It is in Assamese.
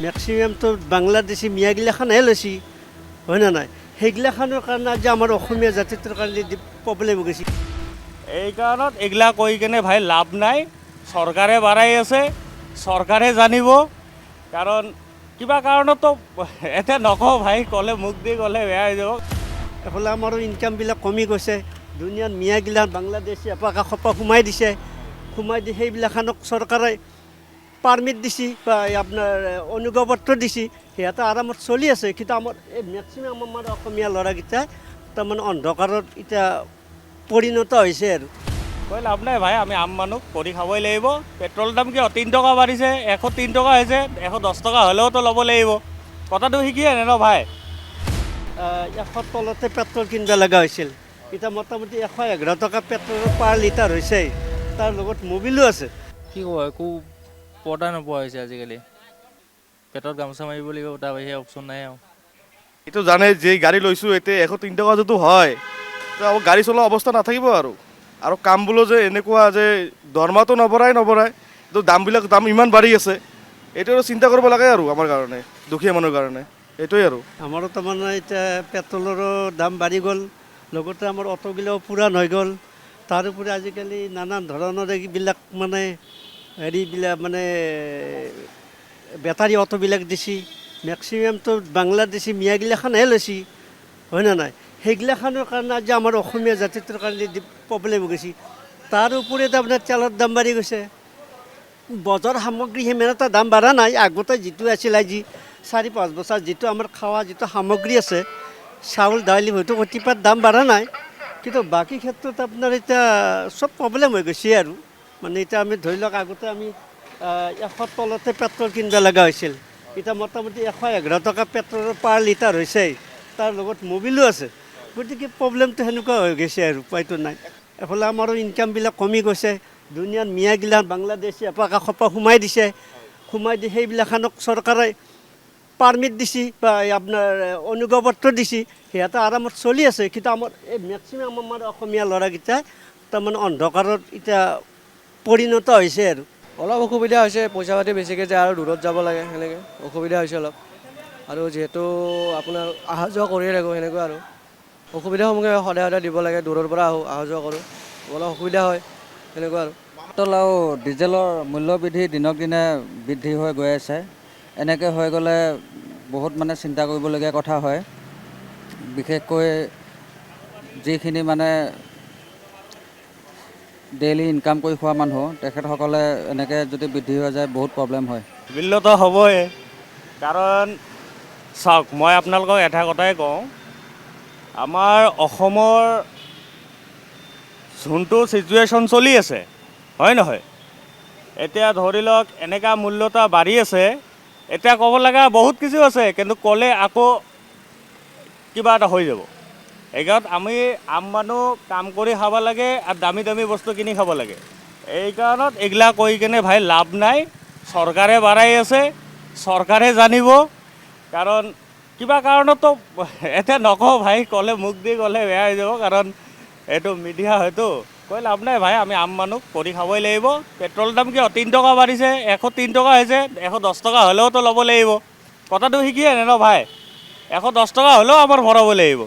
মেক্সিমাম তো বাংলাদেশী মিয়াগিলাখানহে লৈছি হয় না নাই সেইগিলাখানৰ কাৰণে আজি আমাৰ অসমীয়া জাতিটোৰ কাৰণে প্ৰব্লেম হৈ গৈছে। এই কাৰণত এইগিলা কৈ কেনে ভাই লাভ নাই। চৰকাৰে বাঢ়াই আছে, চৰকাৰে জানিব। কাৰণ কিবা কাৰণতো এতিয়া নকওঁ ভাই, ক'লে মুখ দি ক'লে বেয়া হৈ যাব। এফালে আমাৰো ইনকামবিলাক কমি গৈছে। দুনিয়াত মিয়াগিলাখান বাংলাদেশী এপাকা খপা সোমাই দিছে, সোমাই দি সেইবিলাখানক চৰকাৰে পাৰ্মিট দিছে বা আপোনাৰ অনুজ্ঞাপত্ৰ দিছে, সিহঁতে আৰামত চলি আছে। কিন্তু আমাৰ এই মেক্সিমাম আমাৰ অসমীয়া ল'ৰাকেইটা তাৰমানে অন্ধকাৰত এতিয়া পৰিণত হৈছে আৰু। কৈ লাভ নাই ভাই, আমি আম মানুহ কৰি খাবই লাগিব। পেট্ৰলৰ দাম কিয় 3 টকা বাঢ়িছে, 103 টকা হৈছে, 110 টকা হ'লেওতো ল'ব লাগিব। কথাটো শিকিয়ে আনে ন ভাই। 100 তলতে পেট্ৰল কিনিব লগা হৈছিল, এতিয়া মোটামুটি 111 টকা পেট্ৰলৰ পাৰ লিটাৰ হৈছে। তাৰ লগত মবিলো আছে। কি ক'ব, একো পৰ্দা নোপোৱা হৈছে আজিকালি। পেটত গামোচা মাৰিব লাগিব, তাৰ বাহিৰে অপশ্যন নাই আৰু। এইটো জানে যে গাড়ী লৈছোঁ এতিয়া 103 টকা যদি হয়, তো গাড়ী চলোৱা অৱস্থা নাথাকিব আৰু কামবোৰো যে এনেকুৱা যে দৰমহাটো নবঢ়ায়, তো দাম ইমান বাঢ়ি আছে। এইটো চিন্তা কৰিব লাগে আৰু আমাৰ কাৰণে, দুখীয়া মানুহৰ কাৰণে। এইটোৱে আৰু আমাৰো তাৰমানে এতিয়া পেট্ৰলৰো দাম বাঢ়ি গ'ল, লগতে আমাৰ অটোগিলাও পূৰণ হৈ গ'ল। তাৰোপৰি আজিকালি নানান ধৰণৰ এইবিলাক মানে হেৰিবিলাক মানে বেটাৰী অটোবিলাক দিছে। মেক্সিমামটো বাংলাদেশী মিয়াগিলাখানহে লৈছে হয় না নাই সেইগিলাখানৰ কাৰণে আজি আমাৰ অসমীয়া জাতিটোৰ কাৰণে প্ৰব্লেম হৈ গৈছে। তাৰ উপৰি তাৰমানে তেলৰ দাম বাঢ়ি গৈছে। বজাৰ সামগ্ৰী সিমান এটা দাম বাঢ়া নাই। আগতে যিটো আছিল আজি 4-5 বছৰ যিটো আমাৰ খোৱা যিটো সামগ্ৰী আছে, চাউল দালি হয়তো কতিপাত দাম বাঢ়া নাই, কিন্তু বাকী ক্ষেত্ৰত আপোনাৰ এতিয়া চব প্ৰব্লেম হৈ গৈছে আৰু। মানে এতিয়া আমি ধৰি লওক আগতে আমি 100 তলতে পেট্ৰল কিনিব লগা হৈছিল, এতিয়া মোটামুটি 111 টকা পেট্ৰলৰ পাৰ লিটাৰ হৈছে। তাৰ লগত মবিলো আছে। গতিকে প্ৰব্লেমটো সেনেকুৱা হৈ গৈছে আৰু, উপায়টো নাই। এফালে আমাৰো ইনকামবিলাক কমি গৈছে। দুনিয়াত মিয়াগিলাখান বাংলাদেশী এপাকা খপা সোমাই দিছে, সোমাই দি সেইবিলাখানক চৰকাৰে পাৰ্মিট দিছে বা আপোনাৰ অনুজ্ঞাপত্ৰ দিছে, সিহঁতে আৰামত চলি আছে। কিন্তু আমাৰ এই মেক্সিমাম আমাৰ অসমীয়া ল'ৰাকেইটা তাৰমানে অন্ধকাৰত এতিয়া পৰিণত হৈছে আৰু। অলপ অসুবিধা হৈছে, পইচা পাতি বেছিকৈ যায় আৰু দূৰত যাব লাগে, সেনেকৈ অসুবিধা হৈছে অলপ। আৰু যিহেতু আপোনাৰ অহা যোৱা কৰিয়ে থাকোঁ, সেনেকুৱা আৰু অসুবিধাৰ সন্মুখীন সদায় দিব লাগে। দূৰৰ পৰা অহা যোৱা কৰোঁ, অলপ অসুবিধা হয়, সেনেকুৱা আৰু। পেট্ৰল আৰু ডিজেলৰ মূল্য বৃদ্ধি দিনক দিনে বৃদ্ধি হৈ গৈ আছে। এনেকৈ হৈ গ'লে বহুত মানে চিন্তা কৰিবলগীয়া কথা হয়। বিশেষকৈ যিখিনি মানে ডেইলি ইনকাম কৰি খোৱা মানুহ, তেখেতসকলে এনেকৈ যদি বৃদ্ধি হৈ যায় বহুত প্ৰব্লেম হয়। বিলতো হ'বই। কাৰণ চাওক, মই আপোনালোকক এটা কথাই কওঁ, আমাৰ অসমৰ যোনটো ছিটুৱেশ্যন চলি আছে হয় নহয়, এতিয়া ধৰি লওক এনেকুৱা মূল্যতা বাঢ়ি আছে। এতিয়া ক'ব লগা বহুত কিছু আছে, কিন্তু ক'লে আকৌ কিবা এটা হৈ যাব। এইকাৰণত আমি আম মানুহ কাম কৰি খাব লাগে আৰু দামী দামী বস্তু কিনি খাব লাগে। এই কাৰণত এইগিলা কৈ কেনে ভাই লাভ নাই। চৰকাৰে বাঢ়াই আছে, চৰকাৰে জানিব। কাৰণ কিবা কাৰণতো এতিয়া নকওঁ ভাই, ক'লে মুখ দি ক'লে বেয়া হৈ যাব। কাৰণ এইটো মিডিয়া হয়তো, কৈ লাভ নাই ভাই, আমি আম মানুহ কৰি খাবই লাগিব। পেট্ৰলৰ দাম কিয় 3 টকা বাঢ়িছে, 103 টকা হৈছে, 110 টকা হ'লেওতো ল'ব লাগিব। কথাটো শিকিয়ে আনে ন ভাই, 110 টকা হ'লেও আমাৰ ভৰাব লাগিব।